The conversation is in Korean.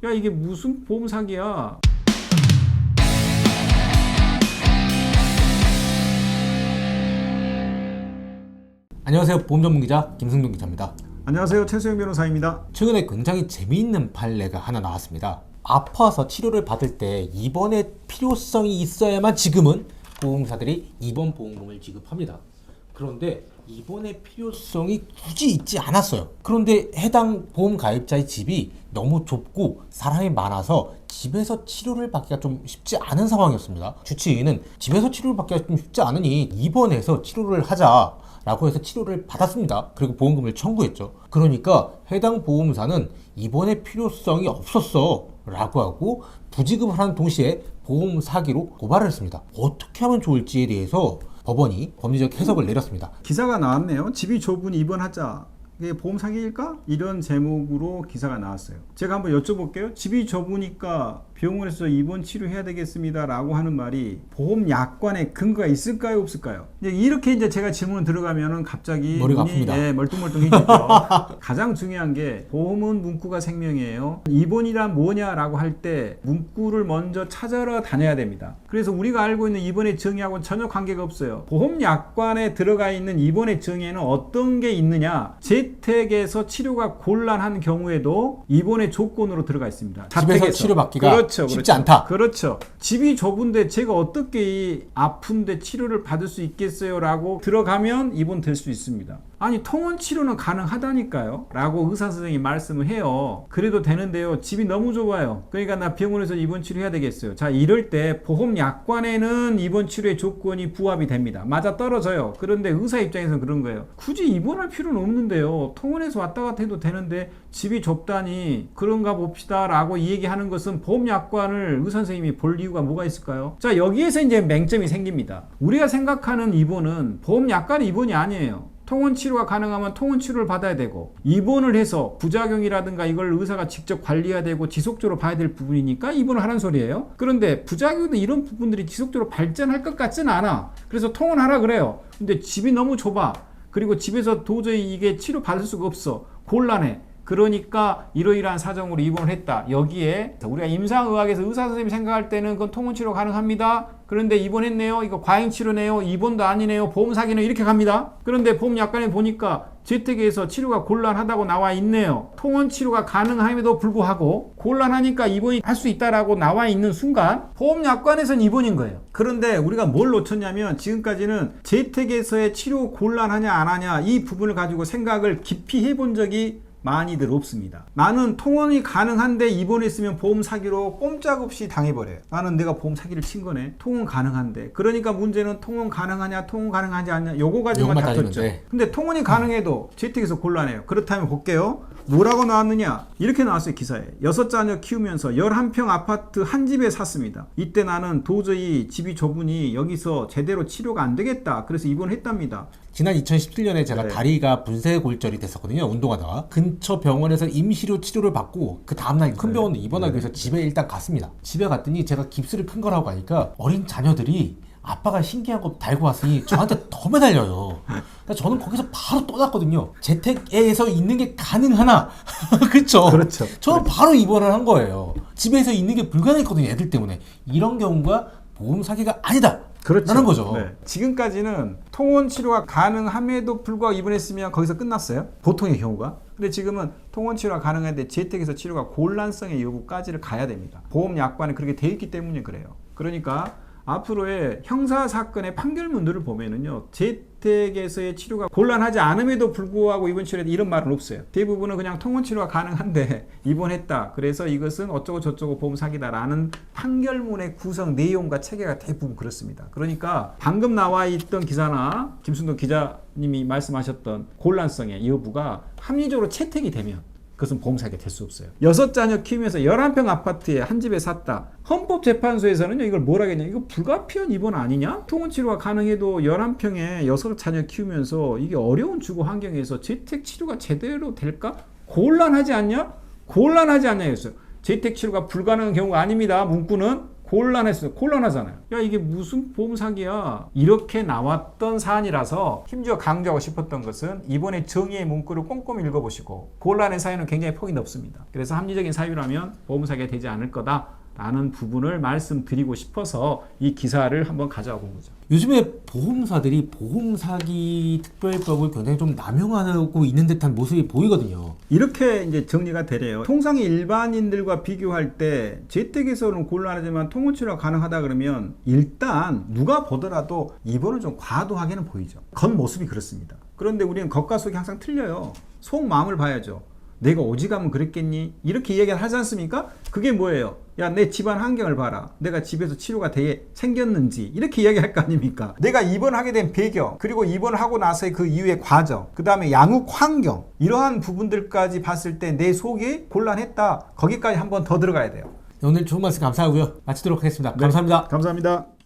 야, 이게 무슨 보험 사기야? 안녕하세요. 보험 전문 기자 김승동 기자입니다. 안녕하세요. 최수영 변호사입니다. 최근에 굉장히 재미있는 판례가 하나 나왔습니다. 아파서 치료를 받을 때 입원의 필요성이 있어야만 지금은 보험사들이 입원 보험금을 지급합니다. 그런데 입원의 필요성이 굳이 있지 않았어요. 그런데 해당 보험 가입자의 집이 너무 좁고 사람이 많아서 집에서 치료를 받기가 좀 쉽지 않은 상황이었습니다. 주치의는 집에서 치료를 받기가 좀 쉽지 않으니 입원해서 치료를 하자 라고 해서 치료를 받았습니다. 그리고 보험금을 청구했죠. 그러니까 해당 보험사는 입원의 필요성이 없었어 라고 하고 부지급을 하는 동시에 보험 사기로 고발을 했습니다. 어떻게 하면 좋을지에 대해서 법원이 법리적 해석을 내렸습니다. 기사가 나왔네요. 집이 좁으니 입원하자. 이게 보험 사기일까? 이런 제목으로 기사가 나왔어요. 제가 한번 여쭤볼게요. 집이 좁으니까 병원에서 입원 치료해야 되겠습니다 라고 하는 말이 보험 약관에 근거가 있을까요, 없을까요? 이렇게 이제 제가 질문을 들어가면은 갑자기 머리가 눈이, 아픕니다. 멀뚱멀뚱해지죠. 가장 중요한 게 보험은 문구가 생명이에요. 입원이란 뭐냐라고 할 때 문구를 먼저 찾아러 다녀야 됩니다. 그래서 우리가 알고 있는 입원의 정의하고는 전혀 관계가 없어요. 보험 약관에 들어가 있는 입원의 정의에는 어떤 게 있느냐? 재택에서 치료가 곤란한 경우에도 입원의 조건으로 들어가 있습니다. 집에서 치료받기가 쉽지 않다. 그렇죠. 집이 좁은데 제가 어떻게 이 아픈데 치료를 받을 수 있겠어요? 라고 들어가면 입원될 수 있습니다. 아니, 통원 치료는 가능하다니까요 라고 의사 선생님이 말씀을 해요. 그래도 되는데요, 집이 너무 좁아요. 그러니까 나 병원에서 입원 치료해야 되겠어요. 자, 이럴 때 보험 약관에는 입원 치료의 조건이 부합이 됩니다. 맞아 떨어져요. 그런데 의사 입장에서는 그런 거예요. 굳이 입원할 필요는 없는데요, 통원에서 왔다 갔다 해도 되는데 집이 좁다니 그런가 봅시다 라고 이 얘기하는 것은 보험 약관을 의사 선생님이 볼 이유가 뭐가 있을까요? 자, 여기에서 이제 맹점이 생깁니다. 우리가 생각하는 입원은 보험 약관의 입원이 아니에요. 통원 치료가 가능하면 통원 치료를 받아야 되고, 입원을 해서 부작용이라든가 이걸 의사가 직접 관리해야 되고 지속적으로 봐야 될 부분이니까 입원을 하라는 소리예요. 그런데 부작용도 이런 부분들이 지속적으로 발전할 것 같지는 않아. 그래서 통원하라 그래요. 근데 집이 너무 좁아. 그리고 집에서 도저히 이게 치료 받을 수가 없어. 곤란해. 그러니까 이러이러한 사정으로 입원을 했다. 여기에 우리가 임상의학에서 의사 선생님이 생각할 때는 그건 통원치료 가능합니다. 그런데 입원했네요. 이거 과잉치료네요. 입원도 아니네요. 보험 사기는 이렇게 갑니다. 그런데 보험 약관에 보니까 재택에서 치료가 곤란하다고 나와 있네요. 통원치료가 가능함에도 불구하고 곤란하니까 입원이 할 수 있다라고 나와 있는 순간 보험 약관에서는 입원인 거예요. 그런데 우리가 뭘 놓쳤냐면 지금까지는 재택에서의 치료 곤란하냐 안 하냐 이 부분을 가지고 생각을 깊이 해본 적이 많이들 없습니다. 나는 통원이 가능한데 입원했으면 보험 사기로 꼼짝없이 당해버려요. 나는 내가 보험 사기를 친 거네. 통원 가능한데. 그러니까 문제는 통원 가능하냐 통원 가능하지 않냐 요거 가지고만 다퉜죠. 근데 통원이 가능해도 재택에서 곤란해요. 그렇다면 볼게요. 뭐라고 나왔느냐? 이렇게 나왔어요, 기사에. 6자녀 키우면서 11평 아파트 한 집에 샀습니다. 이때 나는 도저히 집이 좁으니 여기서 제대로 치료가 안 되겠다. 그래서 입원했답니다. 지난 2017년에 제가 다리가 분쇄골절이 됐었거든요. 운동하다가 근처 병원에서 임시로 치료를 받고 그 다음날 큰 병원으로 입원하기 위해서 집에 일단 갔습니다. 집에 갔더니 제가 깁스를 큰 거라고 가니까 어린 자녀들이 아빠가 신기한 거 달고 왔으니 저한테 더 매달려요. 그러니까 저는 거기서 바로 떠났거든요. 재택에서 있는 게 가능하나? 그렇죠. 저는 바로 입원을 한 거예요. 집에서 있는 게 불가능했거든요. 애들 때문에. 이런 경우가 보험 사기가 아니다. 라는 거죠. 네. 지금까지는 통원 치료가 가능함에도 불구하고 입원했으면 거기서 끝났어요. 보통의 경우가. 근데 지금은 통원 치료가 가능한데 재택에서 치료가 곤란성의 여부까지를 가야 됩니다. 보험 약관에 그렇게 돼 있기 때문에 그래요. 그러니까 앞으로의 형사사건의 판결문들을 보면은요, 재택에서의 치료가 곤란하지 않음에도 불구하고 입원 치료했다 이런 말은 없어요. 대부분은 그냥 통원 치료가 가능한데 입원했다. 그래서 이것은 어쩌고 저쩌고 보험 사기다라는 판결문의 구성 내용과 체계가 대부분 그렇습니다. 그러니까 방금 나와 있던 기사나 김순도 기자님이 말씀하셨던 곤란성의 여부가 합리적으로 채택이 되면 그것은 보험 사기가 될 수 없어요. 6자녀 키우면서 11평 아파트에 한 집에 샀다. 헌법재판소에서는요, 이걸 뭐라 하겠냐. 이거 불가피한 입원 아니냐? 통원치료가 가능해도 11평에 6자녀 키우면서 이게 어려운 주거 환경에서 재택치료가 제대로 될까? 곤란하지 않냐? 곤란하지 않냐 했어요. 재택치료가 불가능한 경우가 아닙니다. 문구는 곤란했어요. 곤란하잖아요. 야, 이게 무슨 보험 사기야. 이렇게 나왔던 사안이라서 심지어 강조하고 싶었던 것은 이번에 정의의 문구를 꼼꼼히 읽어보시고 곤란의 사유는 굉장히 폭이 넓습니다. 그래서 합리적인 사유라면 보험 사기가 되지 않을 거다라는 부분을 말씀드리고 싶어서 이 기사를 한번 가져와 본 거죠. 요즘에 보험사들이 보험사기 특별법을 굉장히 좀 남용하고 있는 듯한 모습이 보이거든요. 이렇게 이제 정리가 되래요. 통상 일반인들과 비교할 때 재택에서는 곤란하지만 통원치료가 가능하다 그러면 일단 누가 보더라도 이번은 좀 과도하게는 보이죠. 겉모습이 그렇습니다. 그런데 우리는 겉과 속이 항상 틀려요. 속마음을 봐야죠. 내가 오지가면 그랬겠니? 이렇게 이야기를 하지 않습니까? 그게 뭐예요? 야, 내 집안 환경을 봐라. 내가 집에서 치료가 되게 생겼는지 이렇게 이야기할 거 아닙니까? 내가 입원하게 된 배경, 그리고 입원하고 나서의 그 이후의 과정, 그 다음에 양육 환경, 이러한 부분들까지 봤을 때 내 속이 곤란했다. 거기까지 한번 더 들어가야 돼요. 오늘 좋은 말씀 감사하고요. 마치도록 하겠습니다. 감사합니다. 감사합니다.